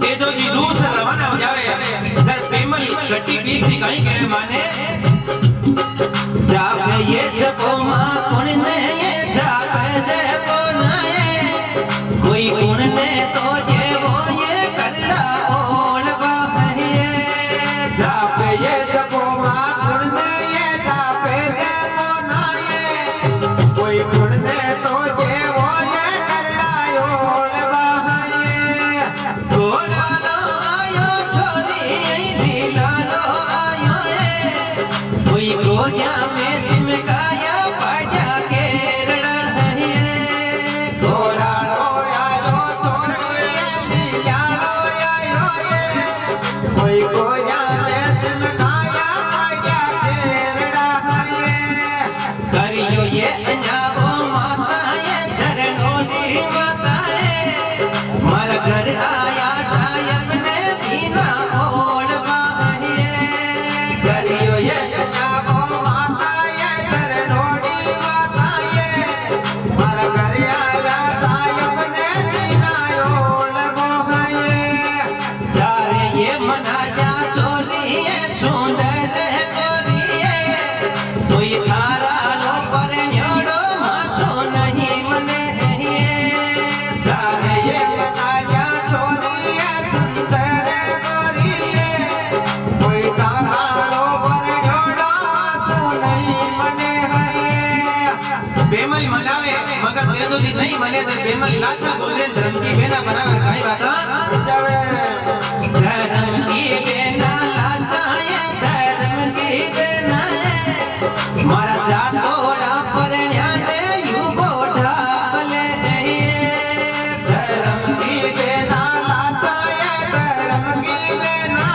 ये जो जुलूस रवाना हो जावे सर पेमल गट्टी पीस दी कहीं करे माने जावे ये जपो मां कौन ने ये जावे जपो ना ये कोई कौन ने तो ये वो ये करड़ा ओलवा है जावे ये जपो मां कौन ने ये जावे जपो ना ये कोई कौन ने तो ये वो ये करड़ा ओलवा है घोड़ा लो आयो छोरी ढीला लो आयो कोई गोया में चिमकाया पाया केरड़ा है घोड़ा लो आयो छोरी ढीला लो आयो कोई गोया में चिमकाया पाया केरड़ा है करियो ये अंजावो माता ये चरणों माता मारा घर आया सायब ने दीना ओढ़वा है करियो ये अंजावो माता ये चरणों माता मारा घर आया सायब ने दीना ओढ़वा है जारे ये मनाया चोरी है सुंदर चोरी है कोई थारा लो पर न्योड़ो मासो नहीं मने जारे ये मनाया चोरी है सुंदर चोरी है कोई थारा लो पर न्योड़ो मासो नहीं मने बेमल मनावे मगर बेदो दी नहीं मने तो बेमल लाचा बोले धर्म की बेना बनावे काई बात जावे धर्म की बेना लाचा ये धर्म की बेना मारा जातोड़ा पर न्यादे यू बोढ़ा भले धर्म की बेना लाचा ये धर्म की बेना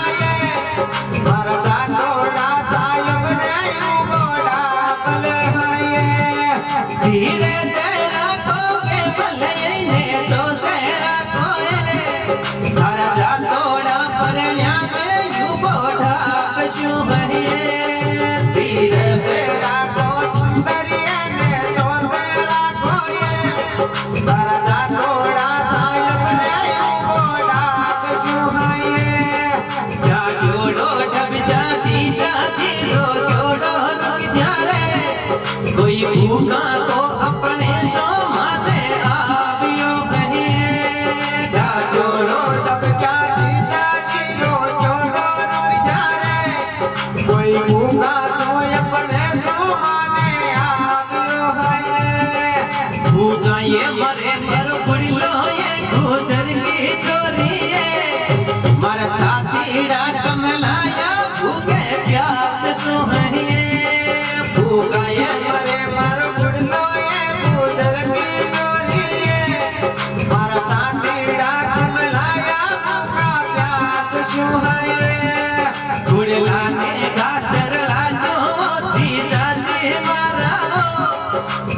मारा जातोड़ा सायब ने यू बोढ़ा भले धीरे तेरा को बेमल ने तो तेरा को मारा जातोड़ा पर न्यादे यू बोढ़ा कशु है धीरे तेरा को सुंदरिया ने तो तेरा को मारा जातोड़ा सायब ने यू बोढ़ा कशु है जा जोड़ो ढब जाजी जाजी रो जोड़ो रुक जा रे कोई भूखा को अपने सो माने आवियो कहे जा जोड़ो ढब जाजी जाजी रो जोड़ो रुक जा रे कोई भूखा तो अपने सो माने आवियो है भूखा ये मरे पर गुड़लो ये गुजर की चोरी है मारा साथीड़ा कमलाया भूखे प्यास सुहनिए भूखा ये मरे पर गुड़लो ये गुजर की चोरी है मारा साथीड़ा कमलाया भूखा प्यास सुहनिए गुड़ला ने घासरला जो जीजा जी मारा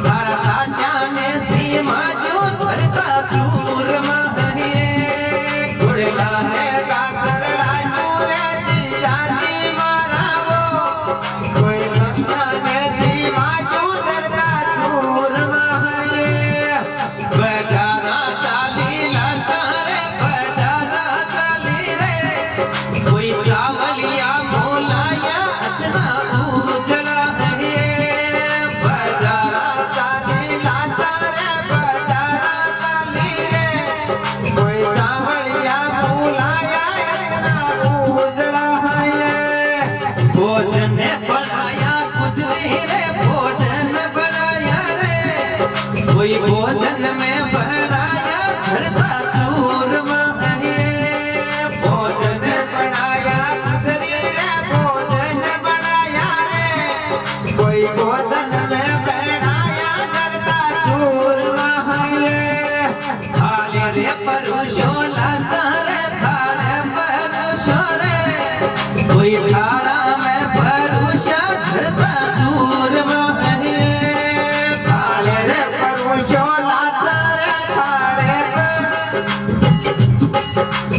तारा साथ्या ने जी माजू सरता चूर महनिए गुड़ला ने घासरला चूरे जीजा जी मारा कोई सत्ता ने जी माजू सरता चूर महनिए बजारा चाली लाचा रे बजारा चाली रे कोई चावलिया मोलाया अचना उजला है बजारा चाली लाचा रे बजारा चाली रे कोई चावलिया मोलाया अचना उजला है भोजन बनाया गुजरी रे भोजन बनाया रे कोई भोजन में बनाया धरता चूरमा है भोजन बनाया गुजरी रे भोजन बनाया रे कोई भोजन में बनाया धरता चूरमा है थाले रे परुषो लाचा रे थाले परुषो रे कोई थाला में परुषा धरता चूरमा है थाले रे परुषो लाचा रे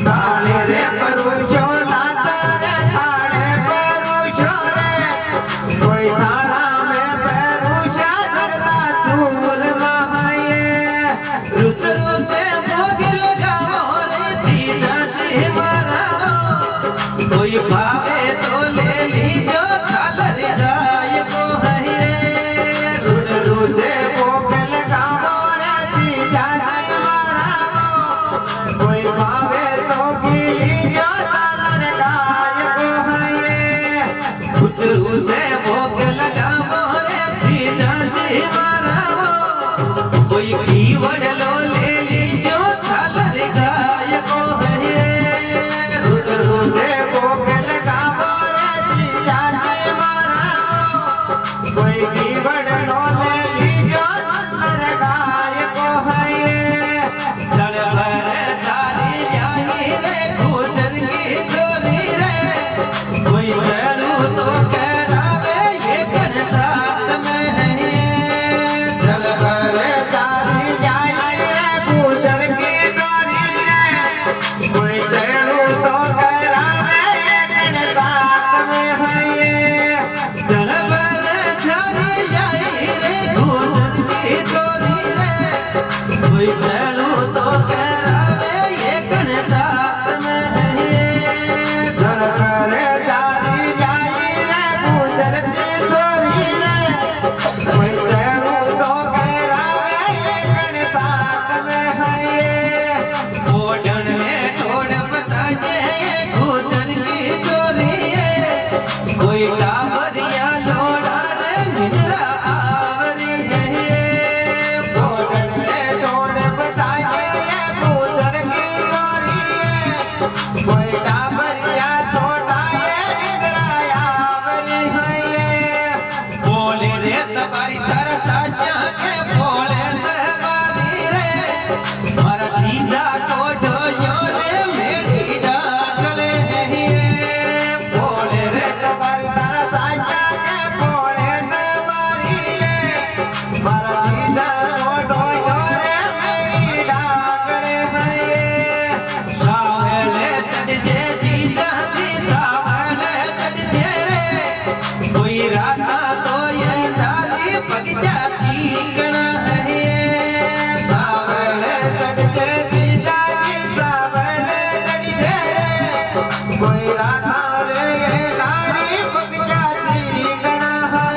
थाले रे परुषो लाचा रे थाले परुषो रे कोई थाला में परुषा धरता चूरमा है रुच रुच भोग लगा कोई भावे तो ले लीजो झालर गाय को है रोज रोजे भोग लगावो रे जीजा जी मारा कोई भावे तो लीजो झालर गाय को है रोज रोजे भोग लगावो रे जीजा जी मारा कोई कीवड़ लो ले लीजो झालर गाय को है रोज रोजे भोग लगावो रे जीजा जी मारा कोई कीवड़ लो ले लीजो झालर गाय को है चल भर थारी जाही रे गुजर की चोरी रे कोई चलू तो करावे ये गण साथ में है चल भर थारी जाही रे गुजर की चोरी रे कोई चलू तो करावे ये गण साथ में है चल भर थारी जाही रे गुजर की चोरी रे कोई चलू तो करावे ये गण साथ में है चल भर थारी जाही रे गुजर की चोरी रे कोई चलू तो करावे ये गण साथ में है ओढ़न में ठोड़ बताए गुजर की चोरी है कोई टावरिया लोड़ा रे निद्रा आवरी है ओढ़न में ठोड़ बताए गुजर की चोरी है कोई टावरिया छोड़ा ये निद्रा आवरी है बोले रे तबारी तारा साजा के बोले तबारी रे मारा जीजा को ढोयो रे मेरी डागले है बोले रे तबारी तारा साजा के बोले तबारी रे मारा जीजा को ढोयो रे मेरी डागले है सावले चढ़जे जीजा जी सावले चढ़जे रे कोई राता तो ये धारी पगजा चीकना है सावले चढ़जे जीजा जी सावले चढ़जे रे कोई राता रे ये धारी पगजा चीकना है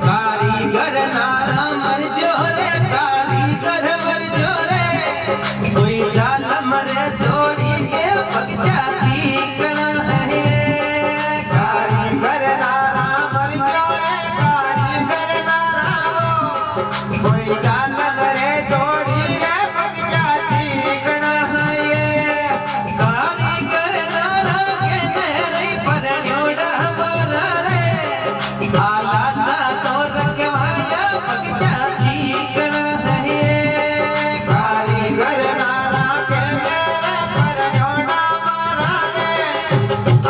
कारीगर नारा मर जो रे कारीगर मर जो रे कोई जाल मरे जोड़ी के पगजा चीकना है कारीगर नारा मर जो रे कारीगर नारा कोई जाल मरे जोड़ी रे पगजा चीकना है कारीगर नारा के मेरे पर न्योड़ा मारा रे आला सा तो रखवाया पगजा चीकना है कारीगर नारा के मेरे पर न्योड़ा मारा रे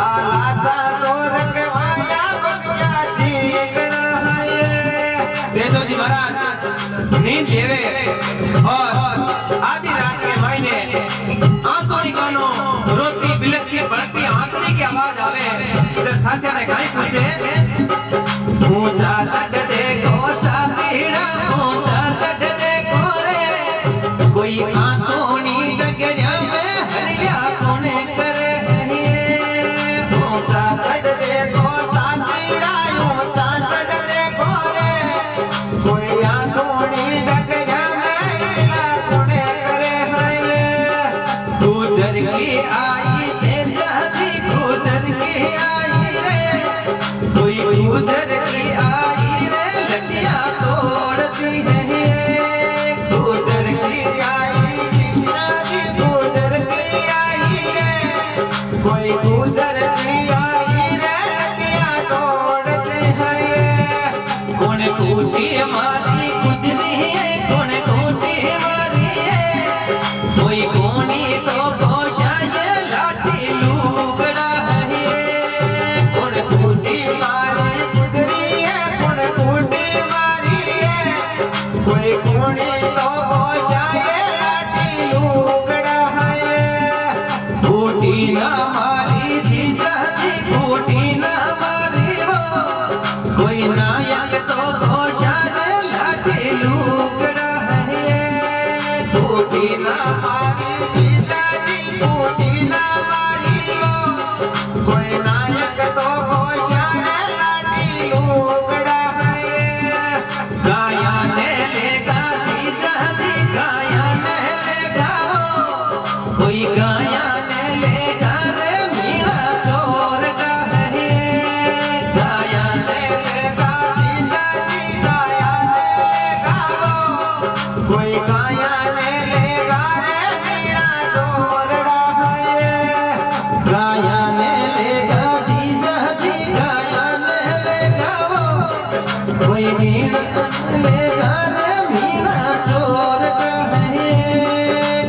आला सा तो रखवाया पगजा चीकना है तेजो जी महाराज नींद लेवे और आधी रात के महीने आंखों निकालो रोती बिलक की बढ़ती आंखनी की आवाज आवे इधर साथिया ने कहीं पूछे ऊंचा तट देखो साथीड़ा ऊंचा तट देखो रे कोई आंखोनी लग जावे हरिया कोने करे ऊंचा तट देखो साथीड़ा ऊंचा तट देखो रे कोई आंखोनी लग जावे हरिया कोने करे गुजर की आई तेजा जी गुजर की आई रे कोई गुजर की आई रे लटिया तोड़ती है गुजर की आई जीजा जी गुजर की आई रे कोई गुजर की आई रे लटिया तोड़ती है कौन कूटी मारी गुजरी है कौन कूटी मारी है कोई कोनी तो गोशा ये लाठी लूगड़ा है कौन कूटी मारी गुजरी है कौन कूटी मारी है कोई कोनी तो गोशा ये लाठी लूगड़ा है कूटी ना मारी जीजा जी कूटी ना मारी हो कोई नायक तो गोशा ये लाठी लूगड़ा है कूटी ना मारी जीजा जी कूटी ना मारी हो कोई गाया ने ले घर मीणा चोर का है गाया ने ले गाजी गाजी गाया ने ले गावो कोई गाया ने ले घर मीणा चोर का है गाया ने ले गाजी गाजी गाया ने ले गावो कोई मीणा ले घर मीणा चोर का है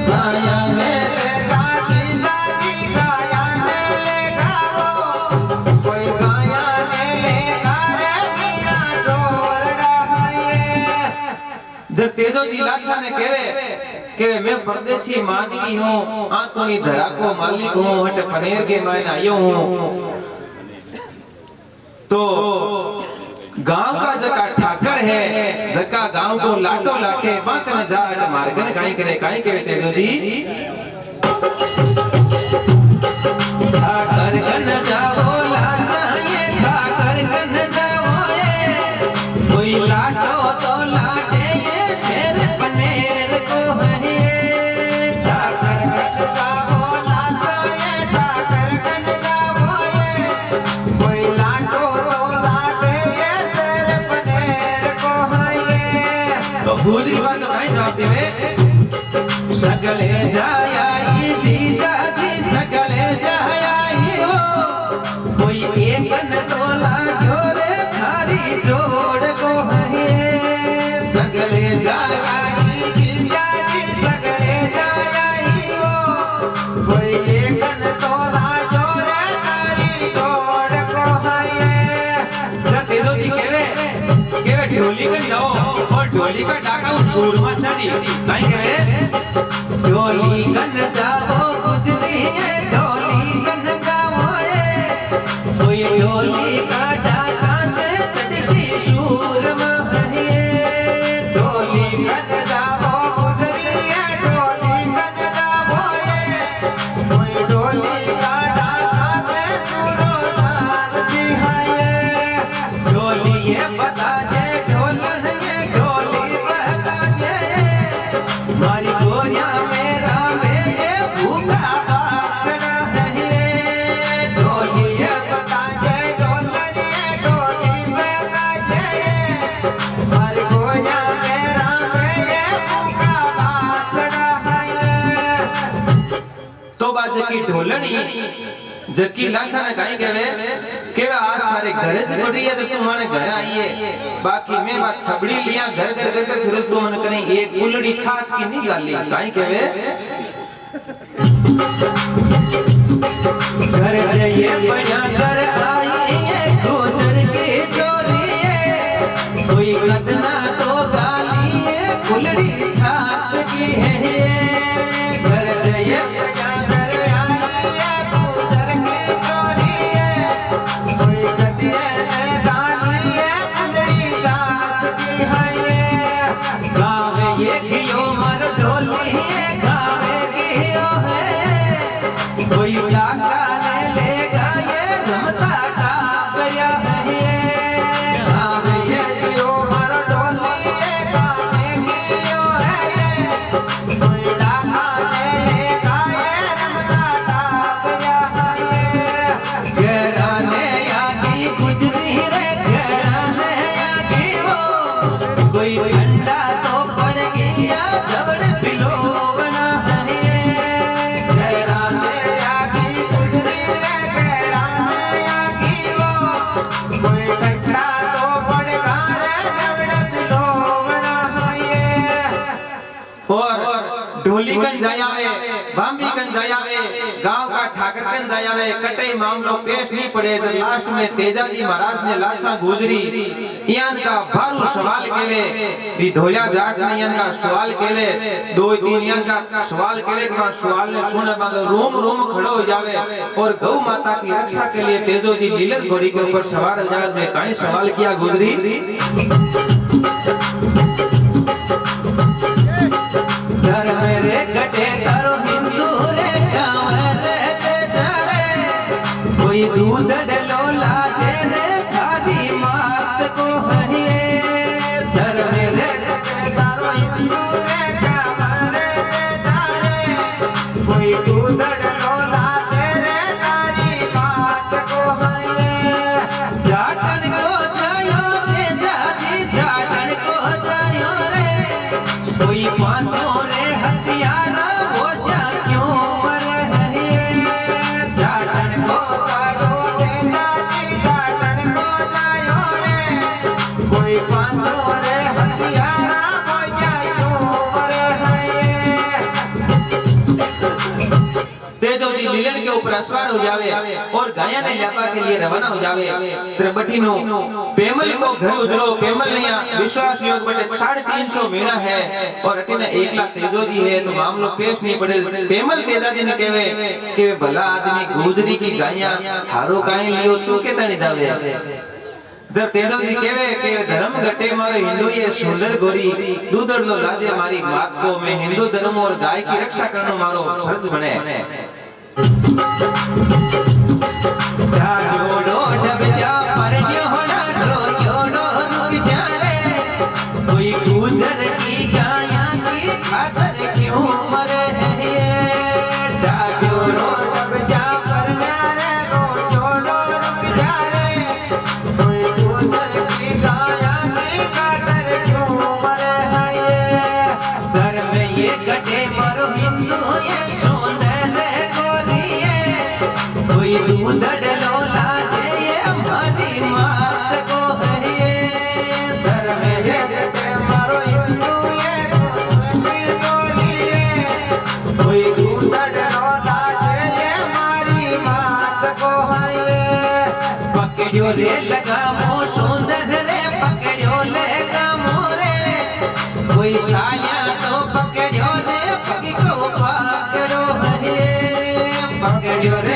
गाया ने ले गाजी गाजी गाया ने ले गावो कोई गाया ने ले घर मीणा चोर का है जब तेजो जी लाछा ने केवे मैं परदेसी मानगी हूँ आंतोनी धरा को मालिक हूँ हट पनेर के मैं आयो हूँ तो गांव का जका ठाकर है जका गांव को लाटो लाटे बाकन जाट मार्गन काई करे तेजो जी ठाकर कन जाओ लाचा ये ठाकर कन जाओ ये कोई लाटो तो लाटे ये शेर पनेर को है ठाकर कन जाओ लाचा ये ठाकर कन जाओ ये कोई लाटो तो लाटे ये शेर पनेर को है बहुत ही बात नहीं जाती में सगले जाया ई जीजा जी सगले जाया ही हो कोई एक न तोला जोरे थारी जोड़ को है सगले जाया ई जीजा जी सगले जाया ही हो कोई एक न तोला जोरे थारी जोड़ को है जते दो जी केवे ढोली कर जाओ और ढोली का डाका सूरमा चढ़ी काई केवे ढोली कन जाओ गुजरी है ढोली कन जाओ कोई ढोली का डाका से चढ़ी सूरमा है ढोली कन जाओ गुजरी है ढोली कन जाओ कोई ढोली का डाका से सूरदार जी है ढोली ये बता दे ढोलन ये ढोली बता दे मारी गोरिया मेरा मेरे भूखा बासड़ा है ढोली ये बता दे ढोलन ये ढोली बता दे मारी गोरिया मेरा मेरे भूखा बासड़ा है तो बात की ढोलनी जकी लाछा ने काई केवे आज तारे घर ज पड़ी है तो तू माने घर आई है बाकी मैं बात छबड़ी लिया घर घर घर फिर तू मन कने एक उलड़ी छाछ की नहीं गाली काई केवे घर रे ये बढ़िया घर आई है गोजर की चोरी है कोई कदना तो गाली है उलड़ी छाछ की है घर रे ये बढ़िया घर आई है गोजर की चोरी है कोई कदिए गाली है उलड़ी छाछ की है गावे ये कियो मर ढोली है गावे कियो है कोई जाका ने लेगा ये रमता टापया है गावे ये कियो मर ढोली है गावे कियो है कोई जाका ने लेगा ये रमता टापया है घराने आगी गुजरी रे घराने आगी वो कोई ठंडा तो पड़ गया जबड़ पिलोवना है घराने आगी गुजरी रे घराने आगी वो कोई ठंडा तो पड़ गया रे जबड़ पिलोवना है और ढोलीकन जायावे बांबीकन जायावे गांव का ठाकरकन जायावे कटई मामलो पेश नहीं पड़े तो लास्ट में तेजाजी महाराज ने लाछा गुजरी यान का भारू सवाल केवे भी ढोलिया जाट ने यान का सवाल केवे दो तीन यान का सवाल केवे के बाद सवाल ने सुने मगर रोम रोम खड़ो हो जावे और गौ माता की रक्षा के लिए तेजो जी लीलन घोड़ी के ऊपर सवार हो जावे में काई सवाल किया गुजरी धर्म रे कटे तारो हिंदू रे गाँव रहते जावे कोई दूध डलोला से रे खादी मात को है धर्म रे कटे तारो हिंदू रे गाँव रहते जावे कोई लीलन के ऊपर सवार हो जावे और गाया ने यापा के लिए रवाना हो जावे। त्रिबठी नो पेमल को घर उधरो पेमल ने विश्वास योग बटे 350 मीना है और अटिने 1 लाख तेजोजी है तो मामलो पेश नहीं पड़े। पेमल तेजाजी ने कहवे कि भला आदमी गुजरी की गाया थारो काई लियो तू के तणी जावे। जर तेजोजी कहवे कि धर्म घटे मारे हिंदू ये सुंदर गोरी दूधड़ लो लाजे मारी बात को मैं हिंदू धर्म और गाय की रक्षा करनो मारो फर्ज बने। जोड़ो जब जा परन्यो होना जोड़ो रुक जा रे कोई गुजर की गाया की खातर क्यों मरे जोड़ो जब जा परन्या रे जोड़ो रुक जा रे कोई गुजर की गाया की खातर क्यों मरे धर्म ये घटे मारो हिंदू ये दूधड़ लो लाजे ये हमारी मात को है ये धर्म ये घटे मारो हिंदू ये गोरी है कोई दूधड़ लो लाजे ये हमारी मात को है ये पकड़ो रे लगामो सुंदर रे पकड़ो लगा मोरे कोई साया तो पकड़ो रे पग को पकड़ो है पकड़ो रे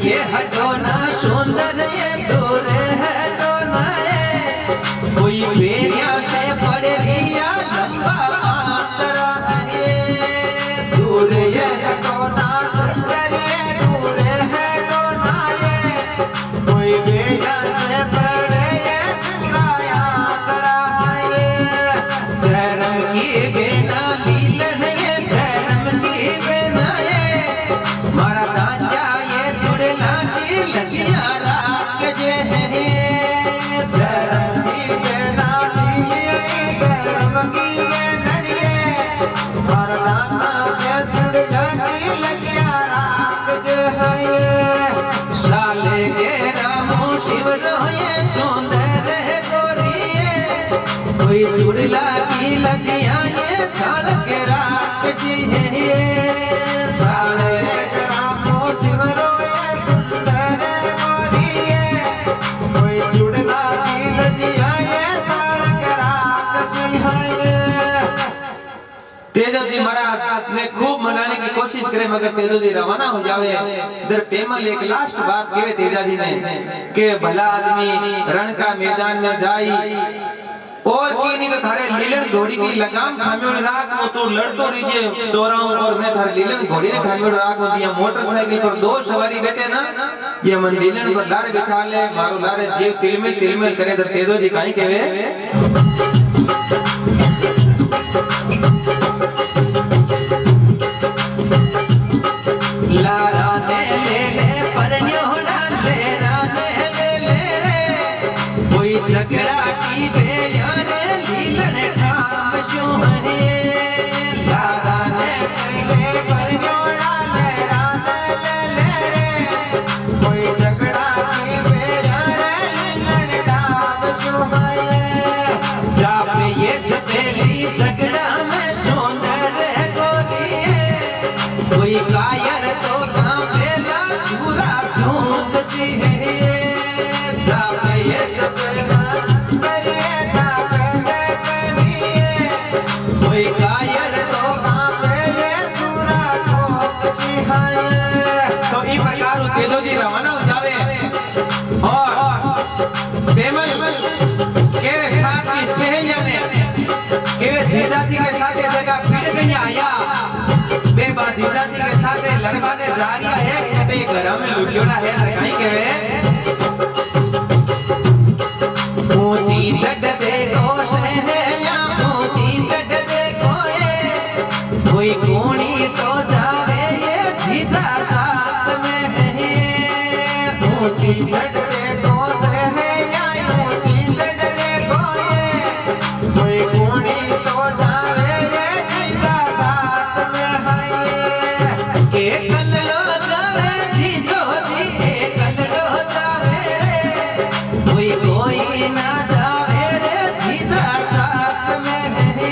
ये हटो ना सुंदर ये दूर है तो ना कोई बेरिया से पड़ रिया लंबा आंतरा है दूर ये हटो ना सुंदर ये दूर है तो ना कोई बेरिया से पड़ ये लंबा आंतरा है धर्म की बेना लीलन ये धर्म की बेना मारा दांजा लगिया राख जे है धर्म की बेना लीली धर्म की बेनड़िए मरदाना के जुड़ लगी लगिया राख जे है साले के रामो शिव रोए सुंदर गोरिए कोई जुड़ लगी लगिया ये साल के राख सी है साले के रामो शिव रोए तेजोजी महाराज ने खूब मनाने की कोशिश करे मगर तेजोजी रवाना हो जावे। इधर पेमल एक लास्ट बात कहे तेजाजी ने कि भला आदमी रण का मैदान में जाई और की नहीं तो थारे लीलन घोड़ी की लगाम खामियों राख वो तो लड़तो रहिए चोराओं और मैं थारे लीलन घोड़ी ने खामियों राख वो दिया मोटरसाइकिल पर 2 सवारी बैठे ना ये मन लीलन पर लारे बिठा ले मारो लारे जीव तिलमिल करे। इधर तेजोजी काई कहे लारा ले परन्यो डाले राने ले कोई झगड़ा की बेया रे लीलन ठाम शो है लारा ले परन्यो डाले राने ले कोई झगड़ा की बेया रे लीलन ठाम शो है जापे ये झपेली झगड़ा में सुंदर गोरी है कोई कायर तो कांपेला सूरा झूठ सी है जावे ये सपना सुंदरिए जावे कनिए कोई कायर तो कांपेले सूरा झूठ सी है। तो ई प्रकार तेजोजी रवाना हो जावे और पेमल के साथ की सहेलिया ने के जीजाजी के साथ जगह फिर नहीं आया बेबा जीजाजी के साथ लड़वाने जा रही है घर में लुटियोड़ा है कहीं के कोई ना जावे रे जीजा साथ में है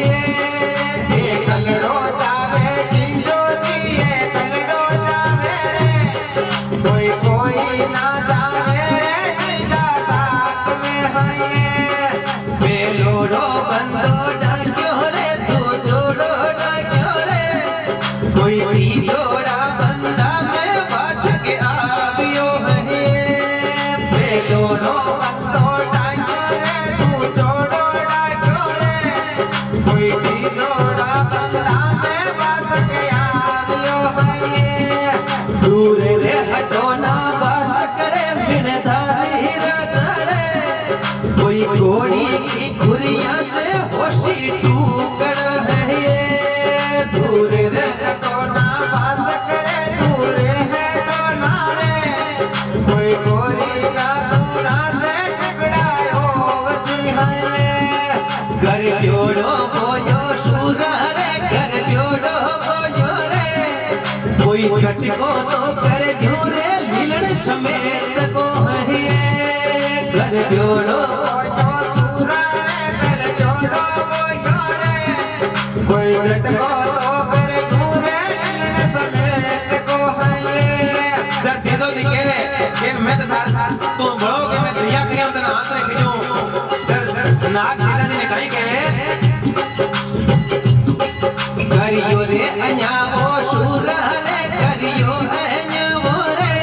ये कलड़ो जावे जीजो जी ये कलड़ो जावे रे कोई कोई ना जावे रे जीजा साथ में है ये बेलोड़ो बंदो डाक्यो रे तू जोड़ो डाक्यो रे कोई तीजोड़ा बंदा में बाश के आवियो है बेलोड़ो बंदो डाक्यो रे तू जोड़ो डाक्यो रे कोई तीजोड़ा बंदा में बाश के आवियो है दूर रे हटो ना बाश करे बिन धारी राजा रे कोई घोड़ी की खुरिया से होशी टूकड़ है ये दूर रे हटो ना बाश करे दूर है टोना रे कोई गोरी का दूरा से टुकड़ायो वसी है घर जोड़ो बोयो सूरा रे घर जोड़ो बोयो रे कोई झटको तो कर जोरे लीलड़ समेत को है घर जोड़ो बोयो सूरा रे घर जोड़ो बोयो रे कोई झटको तो कर जोरे लीलड़ समेत को है सर दे दो दिखे रे के मैं तो थार तू बड़ो के मैं दरिया के हम तना हाथ रे खिजो सर नाग खेला ने कहीं के करियो रे अन्यावो सूरा रे करियो अन्यावो रे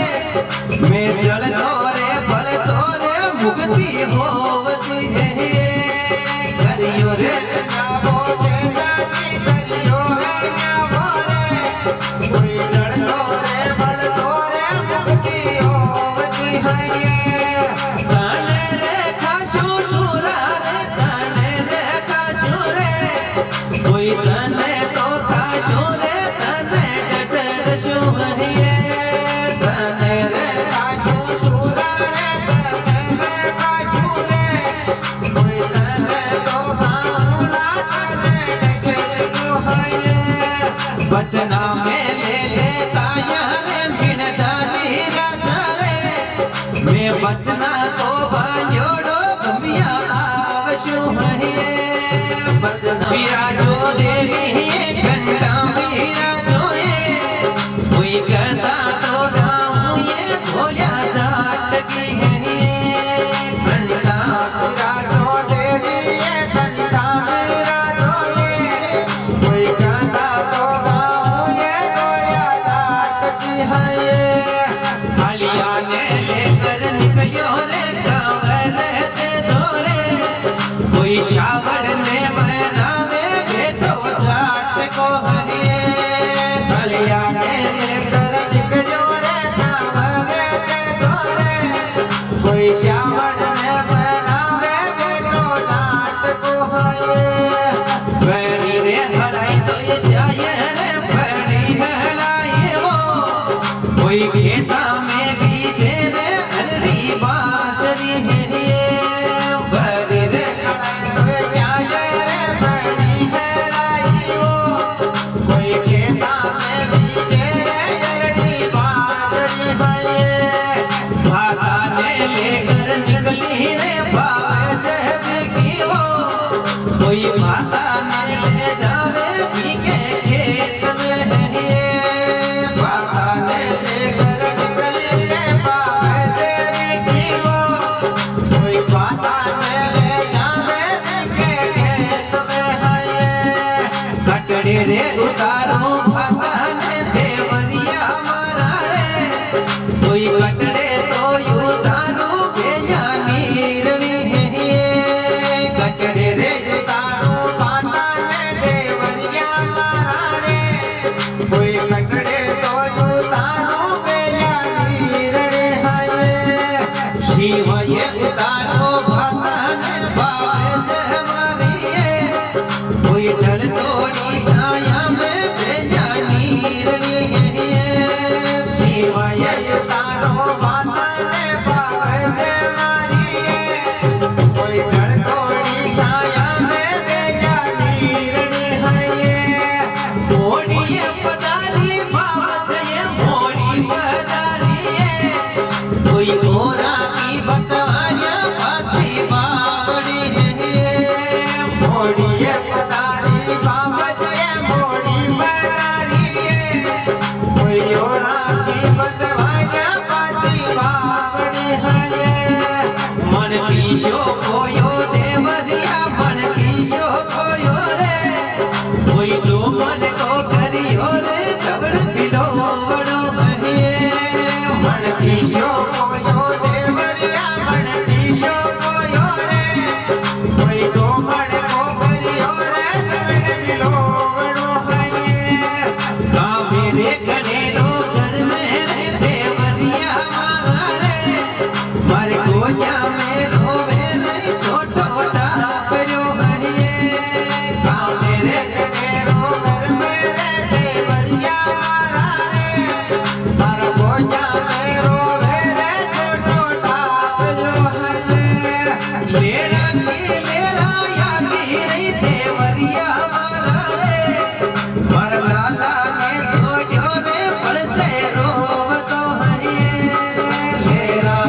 मैं जल तोरे बल तोरे मुक्ति होवती है करियो रे अन्यावो तेजा जी करियो अन्यावो रे कोई जल तोरे बल तोरे मुक्ति होवती है ताने रे खाशु सूरा रे ताने रे खाशु रे कोई तने तो खाशु रे तने डसरशु है तने रे खाशु सूरा रे तने रे खाशु रे कोई तने तो भाऊला तने डसरशु है बचना में ले काया रे बिन धारी राजा रे मैं बचना को बांजोड़ो गमिया आवशु है बचना विराजो देवी है घंटा विराजो है कोई कहता तो गाऊं ये धोलिया जाट की है घंटा विराजो देवी है घंटा विराजो है कोई कहता तो गाऊं ये धोलिया जाट की है हलिया ने लेकर निकलियो रे गाँव रहते धोरे कोई शावड़ ने बनावे बेटो जाट को है हलिया ने लेकर निकलियो रे गाँव रहते धोरे कोई शावड़ ने बनावे बेटो जाट को है बैरी रे हलाई तो ये जाए रे बैरी हलाई वो कोई खेता में बीजे रे हरी बाजरी है ये बैरी रे हलाई तो ये जाए रे बैरी हलाई वो कोई खेता में बीजे रे हरी बाजरी है ये भाता ने लेकर निकली रे बावे देव की वो कोई माता ने ले जावे पी के खेत में है ये माता ने लेकर निकली रे बावे देवी की वो कोई माता ने ले जावे पी के खेत में है ये कटड़े रे उतारो माता ने देवरिया मारा रे कोई कटड़े तो उतारो भेजा नीरणी है ये कटड़े रे उतारो माता ने देवरिया मारा रे कोई कटड़े तो उतारो भेजा नीरणी है ये शिव ये उतारो माता ने बावे हमारी ये कोई डल तोड़ी छाया में भेजा नीरणी है ये शिव ये उतारो माता ने बावे हमारी ये कोई डल तोड़ी छाया में भेजा नीरणी है ये मोड़ी पदारी बाबत ये मोड़ी पदारी है कोई घोड़ा की बतवाया कीशो कोयो देवरिया मन कीशो कोयो रे कोई तो मन को करियो रे तबड़ पिलो बड़ो कहिए मन कीशो कोयो देवरिया मन कीशो कोयो रे कोई तो मन को करियो रे तबड़ पिलो बड़ो कहिए गाँव मेरे कनेरो घर में रे देवरिया मारा रे मारे गोया में रोवे रे छोटो टापरो कहिए गाँव मेरे कनेरो घर में रे देवरिया मारा रे मारा गोया में रोवे रे छोटो टापरो कहिए लेरा या की रे देवरिया मारा रे मारा लाला ने छोड़ो रे पल से रोवतो हरिए लेरा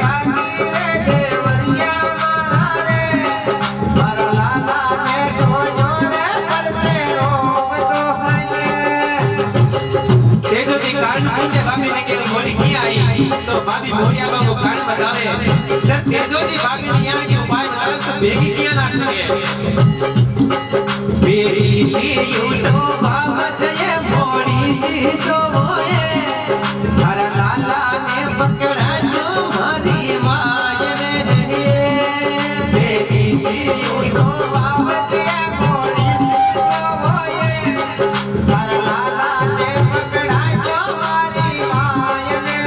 या की रे देवरिया मारा रे मारा लाला ने छोड़ो रे पल से रोवतो हरिए तेजो जी कारण पूछे भाभी ने के बोली की आई तो भाभी बोलिया बाबू कारण बतावे सर तेजो जी भाभी ने यहाँ के उपाय बतावे तो बेगी किया ना सके बेरी सी यूनो बाबत ये मोड़ी सी सोए हरा लाला ने पकड़ा जो मारी मायने बेरी सी यूनो बाबत ये मोड़ी सी सोए हरा लाला ने पकड़ा जो मारी मायने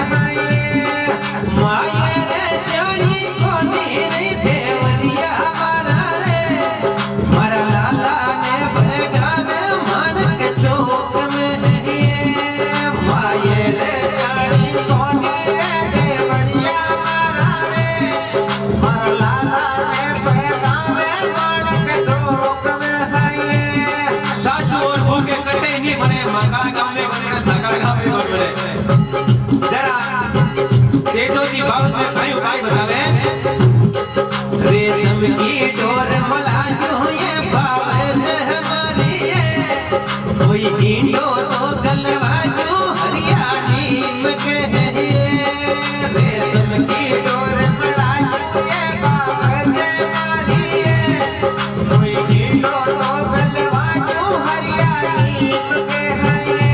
मायने शनी को नीरे देवरिया मारा रे मारा लाला ने भगा में मानक चौक में माये रे शनी को नीरे देवरिया मारा रे मारा लाला ने भगा में मानक चौक में सासू और बहू के कटे नहीं बने मकान गांव में बने नगर गांव में बने जरा तेजो जी बाबत में कई उपाय बतावे रेशम की डोर मला जो ये बाबत हमारी है कोई ढींडो तो गलवा जो हरियाणी में कहे रेशम की डोर मला जो ये बाबत हमारी है कोई ढींडो तो गलवा जो हरियाणी में कहे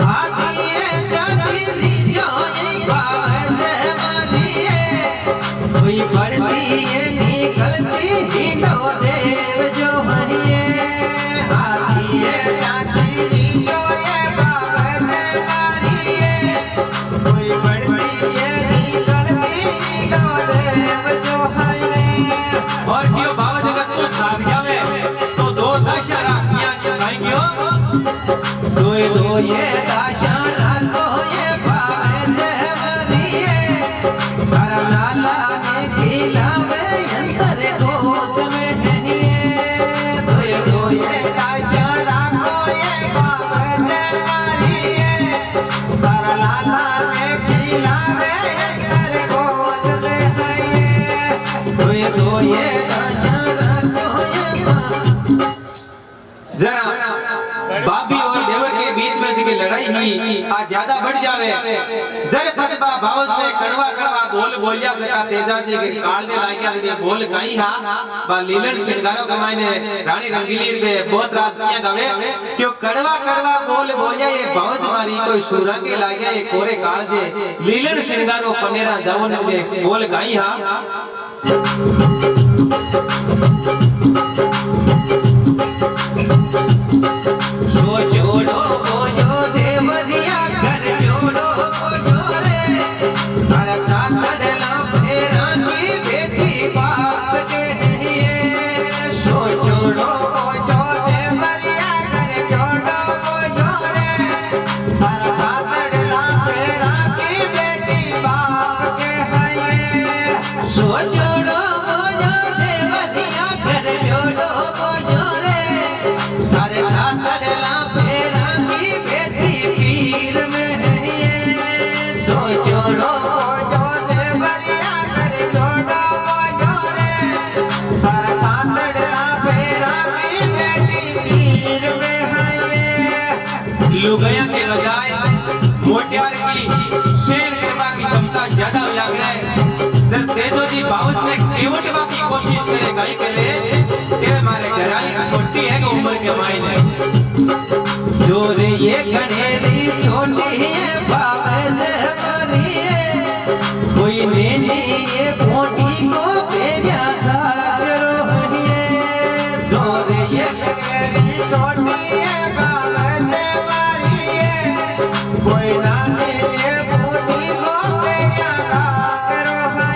आती है जाती ली जो ये बाबत हमारी है कोई बढ़ती है निकलती ढींडो देव जो महिए आती है जाती ली जो ये बाबत हमारी है कोई बढ़ती है निकलती ढींडो देव जो महिए और क्यों बाबा जगत को भाग जावे तो दो दशा राखियां जो खाएंगे दो ये दशा राखो ये बाबत हमारी है हरा लाला ने खिलावे अंतर गोद में दो ये दशा राखो ये बाबत हमारी है हरा लाला ने खिलावे अंतर गोद में दो ये दशा राखो ये जरा भाभी और देवर के बीच में जो लड़ाई हुई आज ज्यादा बढ़ जावे जर फतबा भावत में कड़वा कड़वा बोल बोलिया जका तेजा जी के काल दे लागिया जे बोल कई हा बा लीलन श्रृंगारो के मायने रानी रंगीली रे बहुत राजकिया गावे क्यों कड़वा कड़वा बोल बोलिया ये भावत मारी कोई सुरंग के लागिया ये कोरे काल जे लीलन श्रृंगारो पनेरा जवन में बोल कई हा जोड़ो बोयो देवरिया घर जोड़ो बोयो रे हर साथ डला फेरा की बेटी बाप के लिए सो जोड़ो बोयो देवरिया घर जोड़ो बोयो रे हर साथ डला फेरा की बेटी बाप के लिए सो जोड़ो बोयो देवरिया घर जोड़ो तेजो जी बाउस ने केवटवा की कोशिश करे गाई के ले के मारे घराली छोटी है कि उम्र के मायने जो रे ये घनेरी छोटी है बावज हमारी है कोई नेनी ये मोटी को पेरिया था करो है जो रे ये घनेरी छोटी है बावज हमारी है कोई नानी ये मोटी को पेरिया था करो है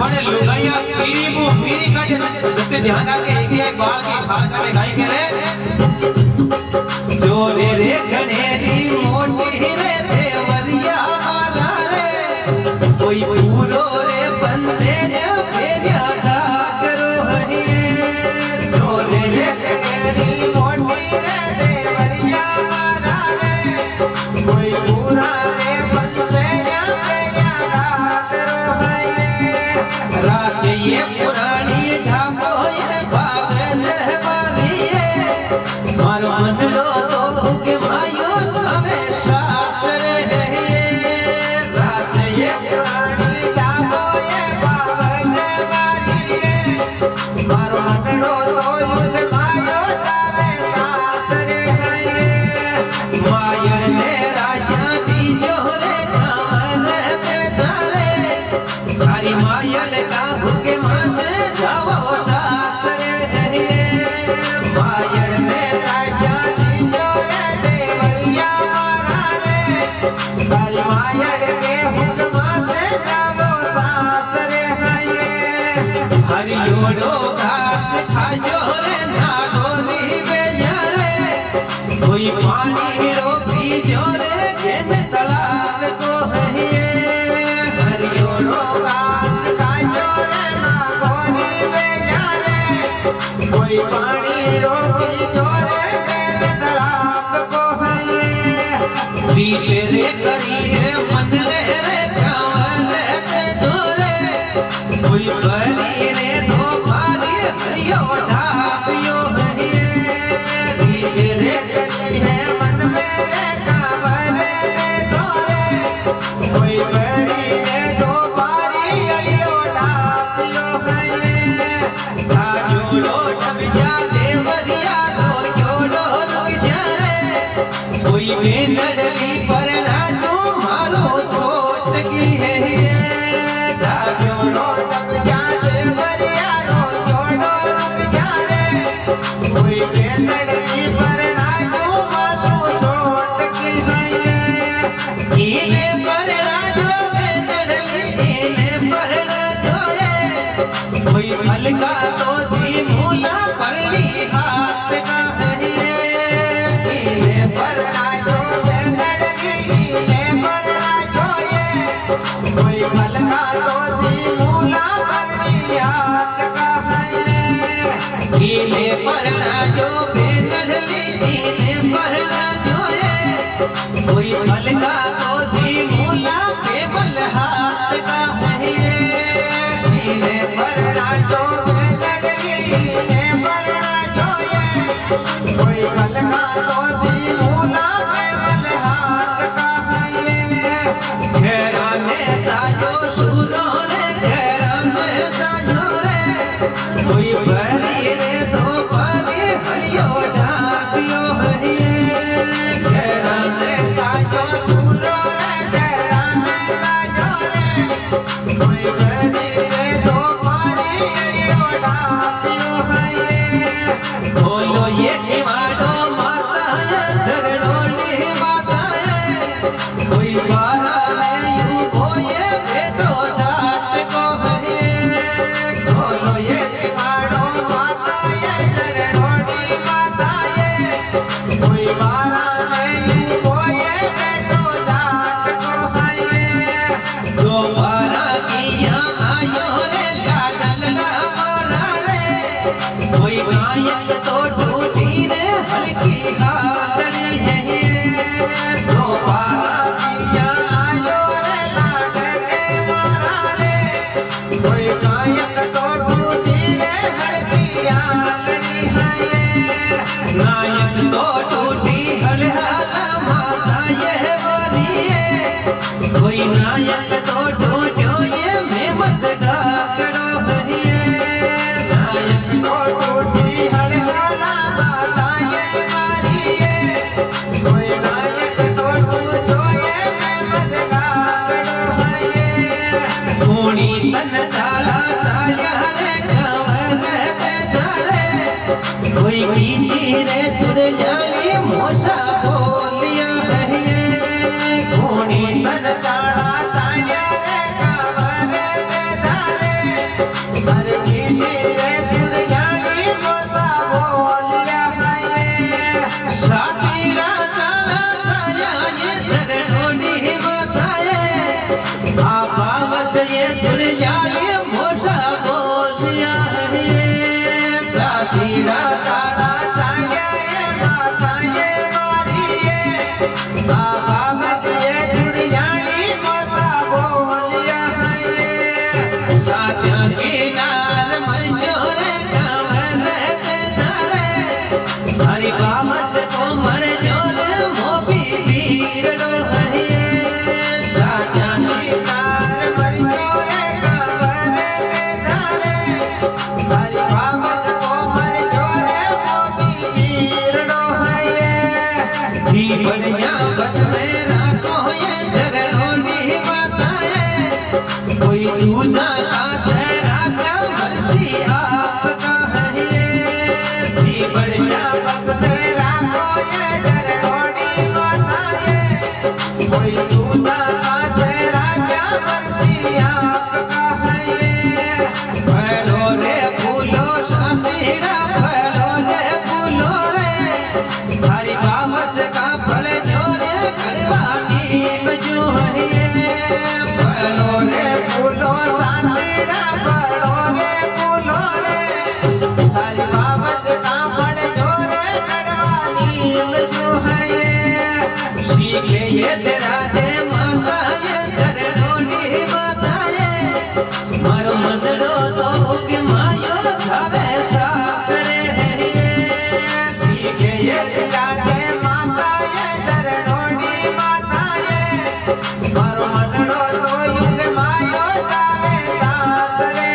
बड़े लुगाइया पीरी काटे जते ध्यान रखे एक बाल की खास में गाई करे जो रे घनेरी मोटी रे देवरिया मारा रे कोई पूरो रे बंदे ने फेरिया था करो है जो रे घनेरी मोटी रे देवरिया मारा रे कोई पूरा रे बंदे ने फेरिया था करो है राशि ये पुरानी ढाबो ये बाबल हमारी है मारो मनलो के भाइयों हमेशा रहे राशि ये पुरानी ढाबो ये बाबल हमारी है मारो मनलो के भाइयों हमेशा रहे मायर मेरा शादी जोरे कमल में धरे हरी मायल का भूखे मास जाओ शास्त्र है मायर मेरा शादी जोरे देवरिया मारा रे हरी मायल के हुक्म से जाओ शास्त्र है हरि योड़ो घास खाजो रे ना गोरी बेजारे कोई पानी रो पी जोरे खेत तालाब को है हरि योड़ो घास खाजो रे ना गोरी बेजारे कोई पानी रो पी जोरे खेत तालाब को है बीच रे करी है मन ले रे कावल ते जोरे कोई बरी रे दो पारी हरियो ढापियो है बीच रे करी है मन में रे कावल ते जोरे कोई बरी रे दो पारी हरियो ढापियो है जोड़ो डब जा देवरिया रो जोड़ो रुक जा रे कोई बेनडली पर ना तुम्हारो छोट की है जोड़ो डब जा देवरिया रो जोड़ो रुक जा रे कोई बेनडली पर ना तुम्हारो छोट की है इने पर ना जो बेनडली इने पर ना जोए कोई फलका तो जी मूला परली हाथ का है इने पर ना जो बेनडली इने पर ना जोए कोई फलका तो जी मूला परली हाथ का है इने पर ना जो बेनडली इने पर ना जोए कोई फलका तो जी मूला केवल हाथ का है इने पर ना जो बेनडली इने पर ना जोए कोई फलका तो जी मूला केवल हाथ का है घेरा में साजो सुनो रे घेरा में साजो रे कोई बरी रे दो पारी हरियो ढापियो है घेरा में साजो सुनो रे घेरा में साजो रे कोई बरी रे दो पारी हरियो ढापियो है बोलो ये किवाड़ो माता है धरड़ोली माता है कोई बारा में यूं कोये बेटो जाट को है बोलो ये किवाड़ो माता है धरड़ोली माता है कोई बारा में यूं कोये बेटो जाट को है दो बारा किया आयो रे लाडल ना मारा रे कोई गायक तो टूटी रे हल्की हालड़ी है दो बारा किया आयो रे लाडल के मारा रे कोई गायक तो टूटी रे हल्की हालड़ी है नायक तो टूटी हलहला माता ये बनी है कोई नायक तो टूटो ये मैं कोणी तन चाला चाल्या रे कवर जारे कोई किसी रे तुर जाली मोसा बोलिया है कोणी तन चाला चाल्या रे कवर जारे हर किसी रे तुर जाली मोसा बोलिया है साथीरा चाला चाल्या ये धरणोडी बताए आ बाबत ये तुर जाली मोसा बोलिया है साथीरा चाला चाल्या ये बताए मारिए आ बाबत ये तुर जाली मोसा बोलिया है साथ्या के नाल मरजोरे कवर जारे हरि बाबत को मरजोरे मोबी बीरड़ो है साथ्या के नाल मरजोरे कवर जारे हरि बाबत को मरजोरे मोबी बीरड़ो है जी बढ़िया बस मेरा को ये धरणोडी बताए कोई दूजा का शहरा का मर्सी आपका है जी बढ़िया बस मेरा को ये धरणोडी बताए कोई दूजा का शहरा का मर्सी आपका है फलो रे फूलो साथीरा फलो रे फूलो रे हरि बाबत का फल जोरे खड़वानी बजू है फलो रे फूलो साथीरा फलो रे फूलो रे हरि बाबत का फल जोरे खड़वानी बजू है सीखे ये तेरा दे माता ये धरणोडी बताए मारो मंदड़ो तो के मायो थावे सासरे सीखे ये तेरा दे माता ये धरणोडी बताए मारो मंदड़ो तो युग मायो थावे सासरे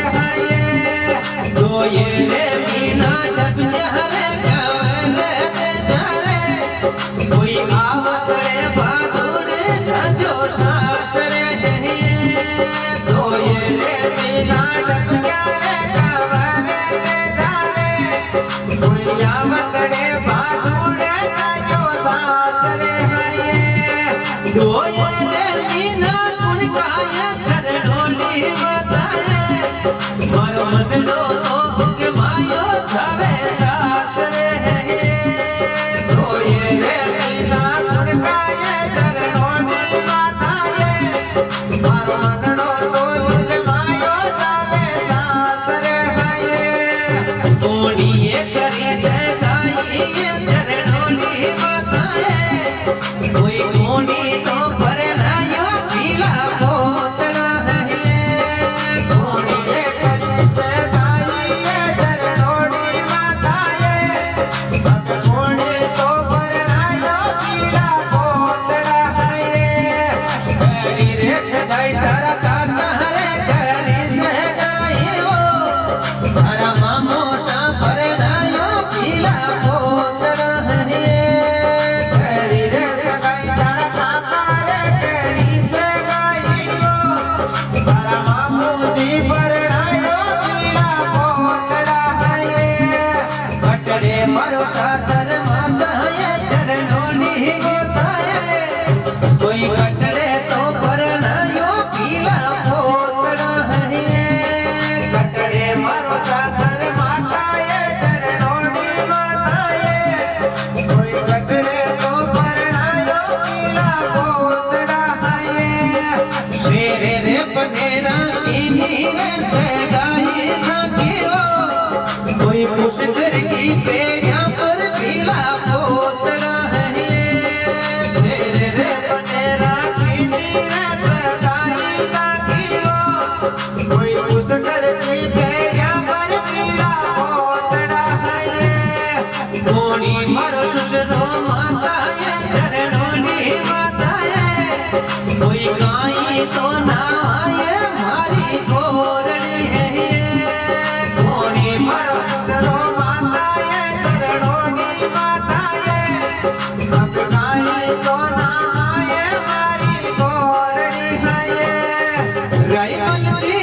तो ये रे मीना डब जहरे कवर जारे कोई आवत रे बादुड़े सजो सासरे तो ये रे मीना डब जहरे कवर जारे कोई आवत रे बादुड़े सजो सासरे तो ये रे मीना कुण काया धरणोडी बताए मारो मंडलो तो उगे मायो थावे सासरे तो ये रे मीना कुण काया धरणोडी बताए मारो मंडलो तो उगे मायो थावे सासरे कोणी ये करी से गाई ये धरणोडी बताए कोई कोणी तो परनायो पीला पोतड़ा है कोणी ये करी से गाई ये धरणोडी बताए कोणी तो परनायो पीला पोतड़ा है करी रे सगाई तारा काका रे करी से गाई हो तारा मामो सा परनायो पीला पोतड़ा है करी रे सगाई तारा काका रे करी से गाई हो तारा मामो जी परनायो पीला पोतड़ा है कटड़े मारो सासर माता ये धरणोडी बताए कोई कटड़े तो परनायो पीला पोतड़ा है कटड़े मारो सासर माता ये धरणोडी बताए कोई कटड़े तो परनायो पीला पोतड़ा है शेरे रे बनेरा कीनी रे सगाई था कियो कोई पुष्कर की पेड़िया पर पीला पोतड़ा है शेरे रे बनेरा कीनी रे सगाई था कियो कोई पुष्कर की पेड़िया पर पीला पोतड़ा है कोणी मारो ससुरो माता ये धरणोडी बताए कोई गाई तो ना आए मारी गोरड़ी है कोणी मारो ससुरो माता ये धरणोडी बताए अब गाई तो ना आए मारी गोरड़ी है रही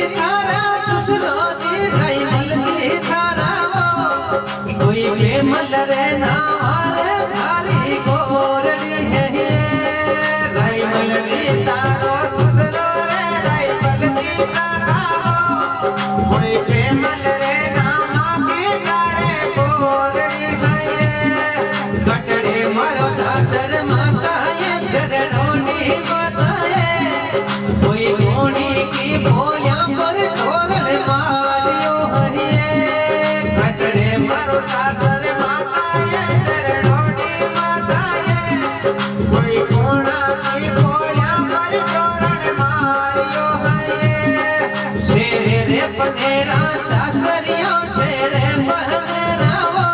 पनेरा सासरियों से रे पहरावो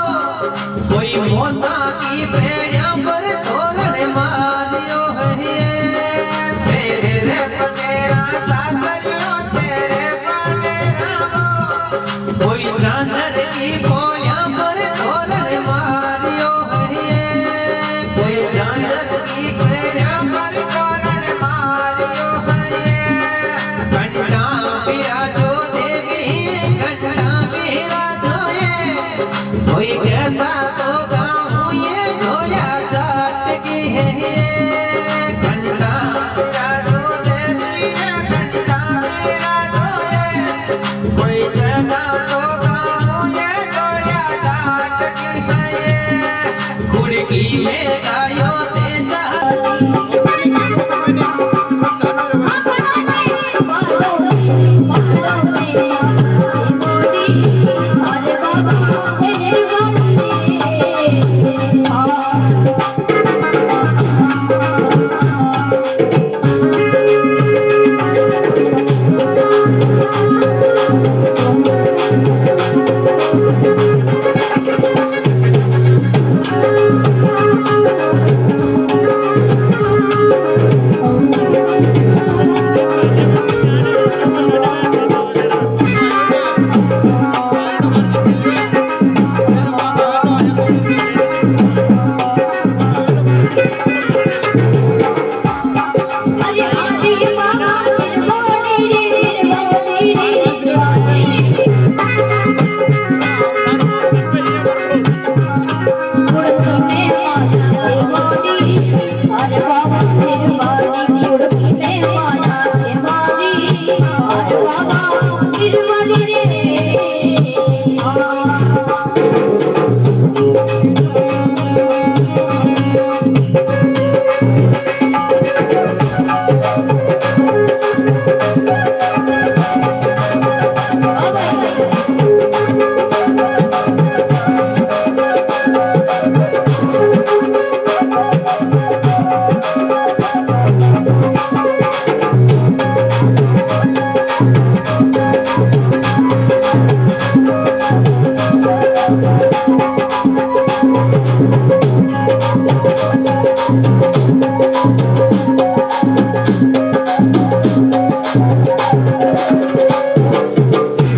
कोई मोता की भेड़िया पर तोरण मारियो है से रे पनेरा सासरियों से रे पहरावो कोई झांझर की भोलिया पर तोरण मारियो है कोई झांझर की भेड़िया पर तोरण मारियो है घंटा बिराजो देवी घंटा बिराजो कोई कहता तो गाऊं ये ढोया जाट की है घंटा बिराजो देवी घंटा बिराजो कोई कहता तो गाऊं ये ढोया जाट की है कुड़की में गायो तेजा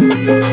Thank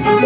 you.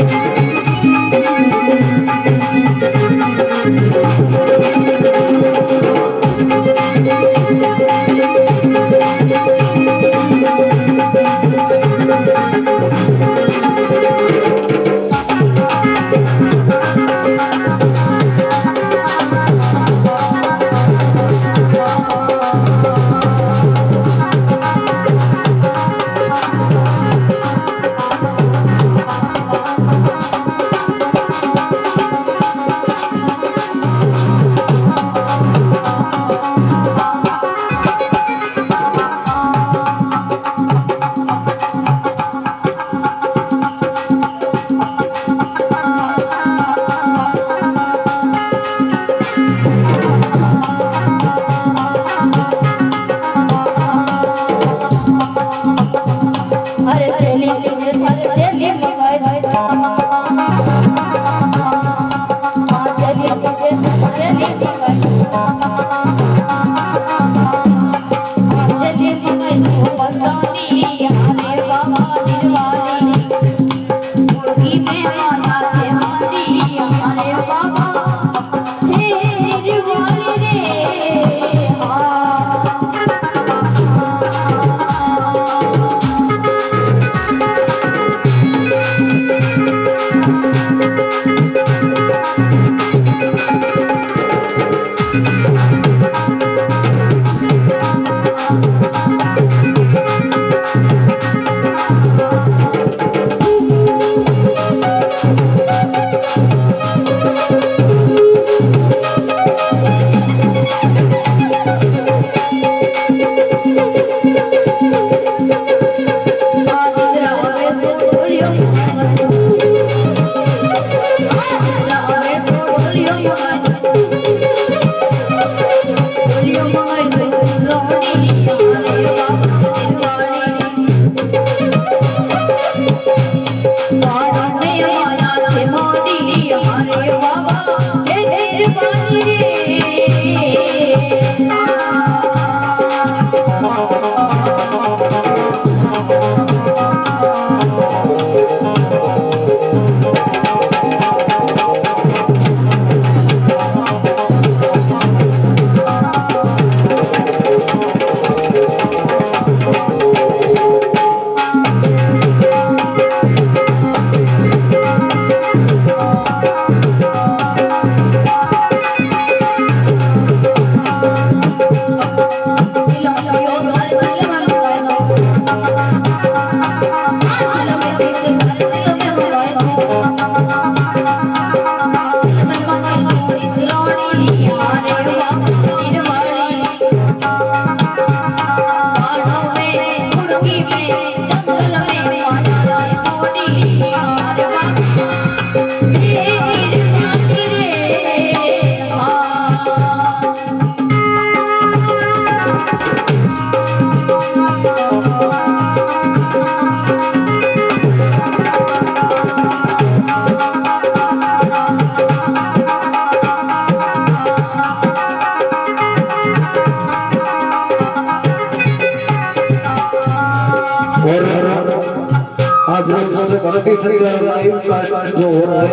भक्ति संचार लाइव कास्ट जो हो रहा है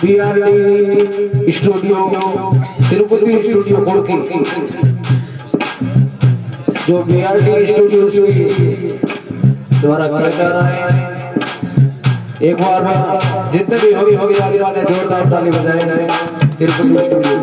बीआरडी स्टूडियो तिरुपति स्टूडियो कोड़की जो बीआरडी स्टूडियो द्वारा किया जा रहा है। एक बार जितने भी होगी आगे वाले जोरदार ताली बजाए गए तिरुपति स्टूडियो।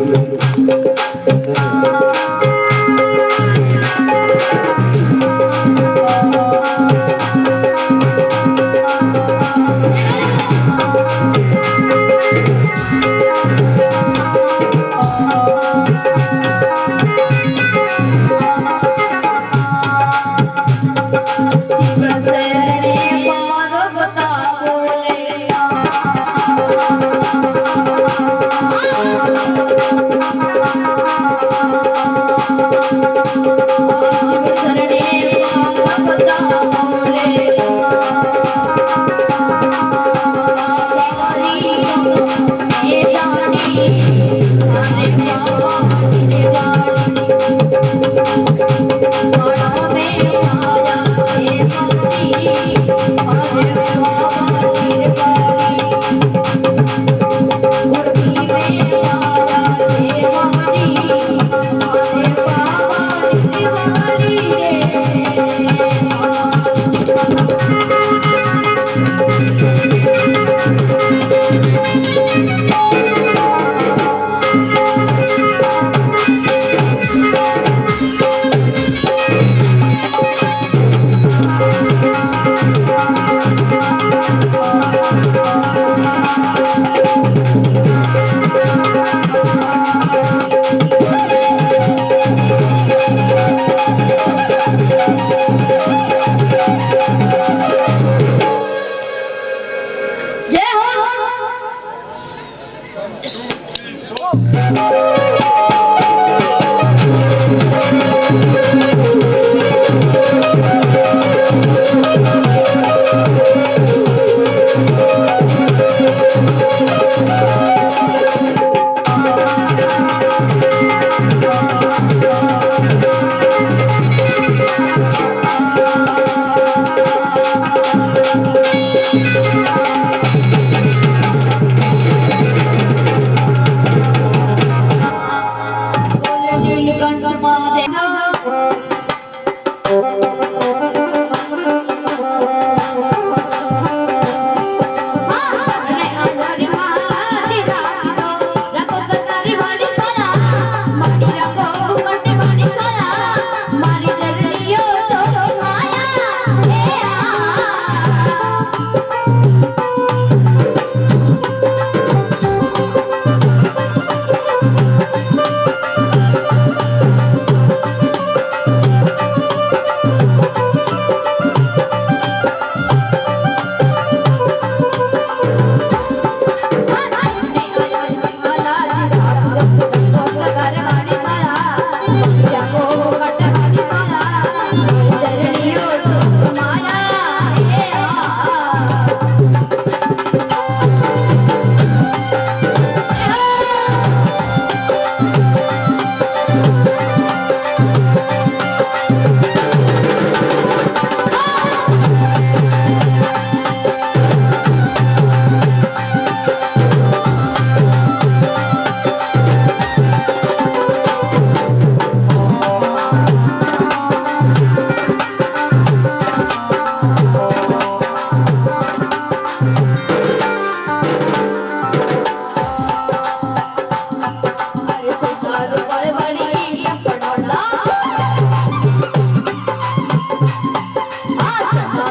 Thank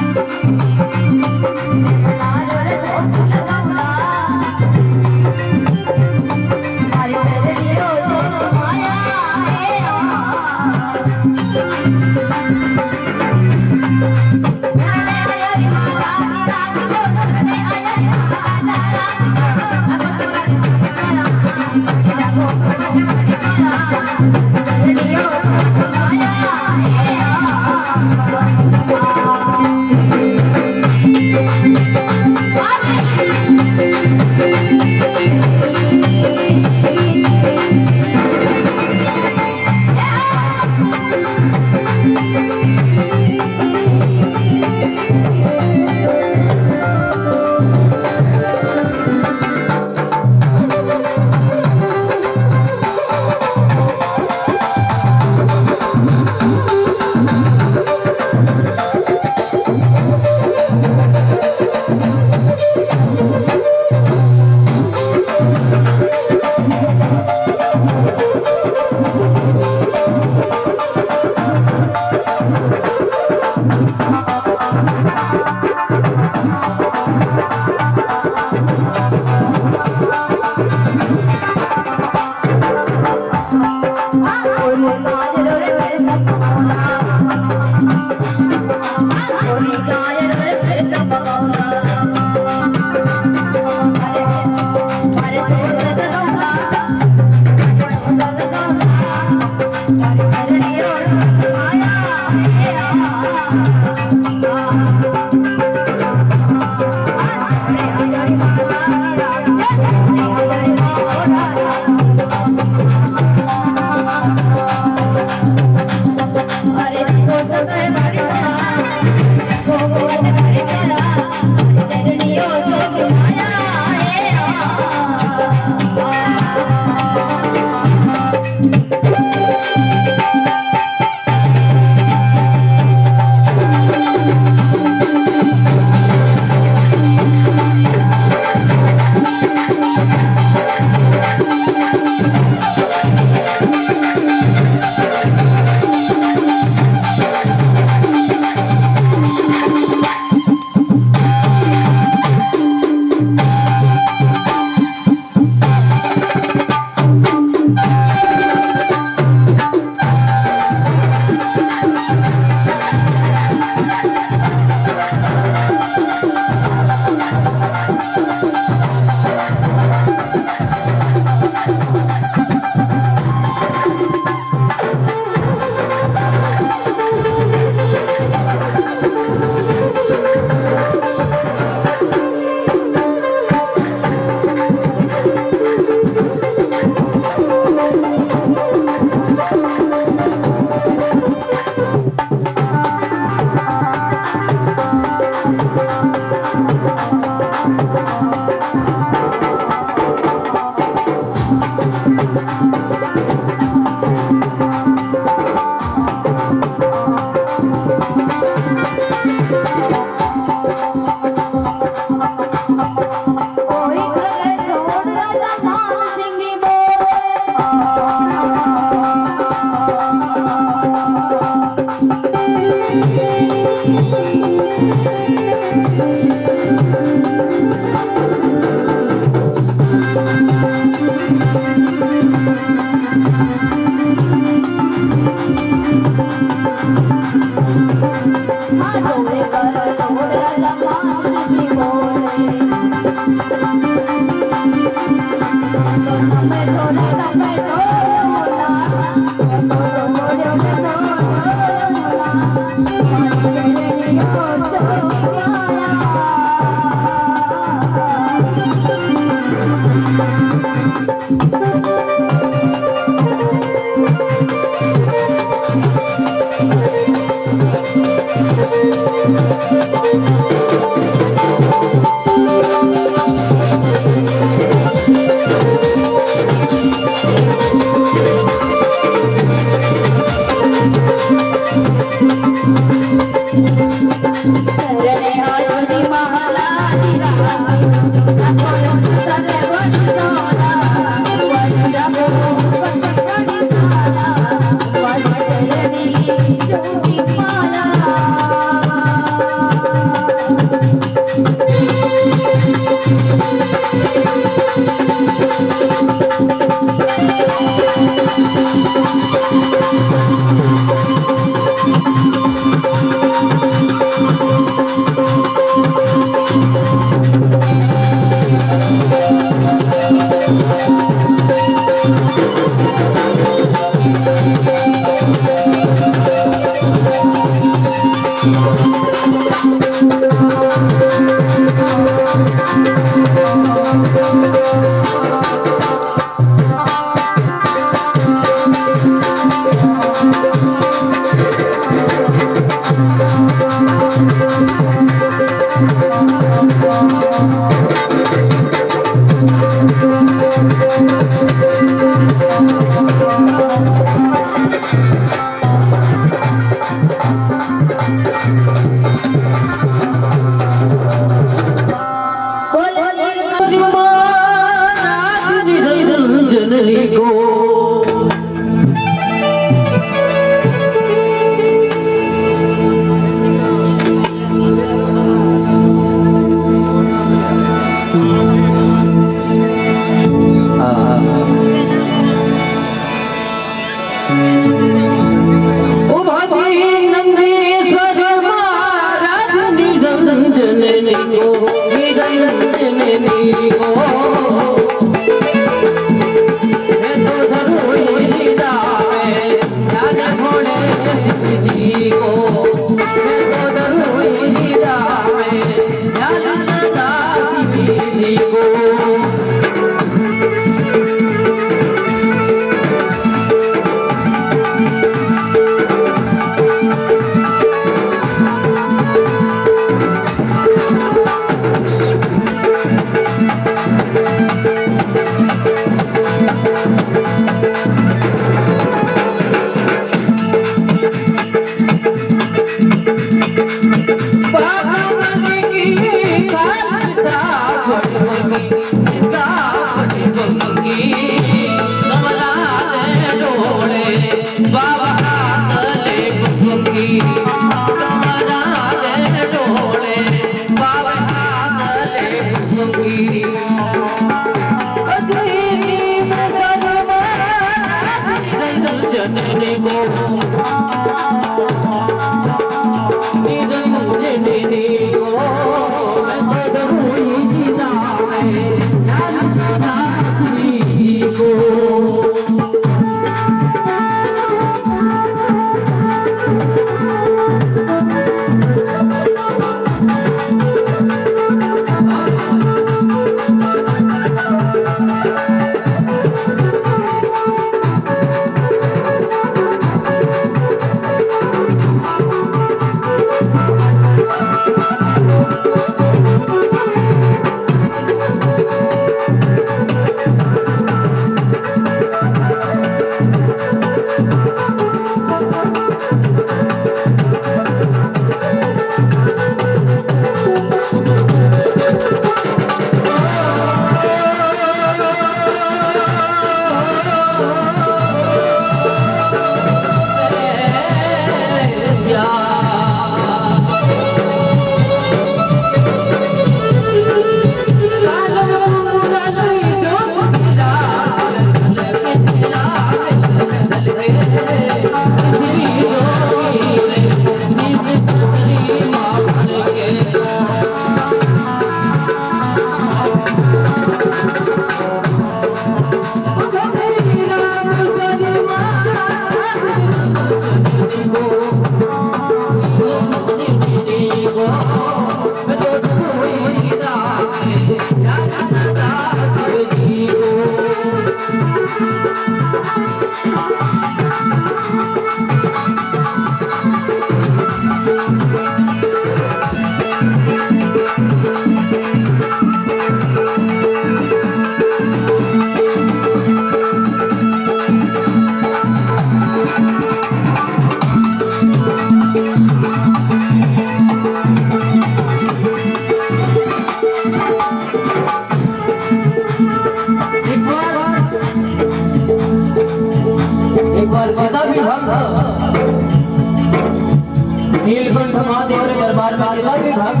नीलकंठ महादेव के दरबार में जितना भी भक्त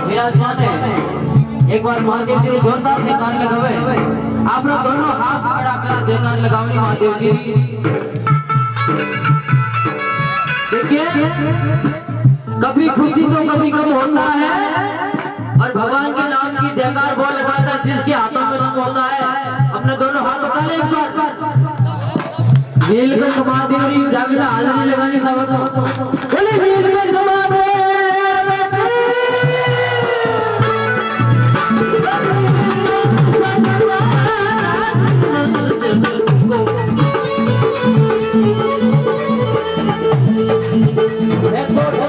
विराजमान है, एक बार महादेव जी को जोरदार जयकार लगावे। आप लोग दोनों हाथ खड़ा कर जयकार लगावे महादेव जी। देखिए, कभी खुशी तो कभी गम होता है, और भगवान के नाम की जयकार वो लगाता है जिसके हाथों में रंग होता है। अपने दोनों हाथ उठा ले एक बार। नीलकंठ महादेव जी जागरण हाजिरी लगाने का बोले नीलकंठ महादेव मैं तो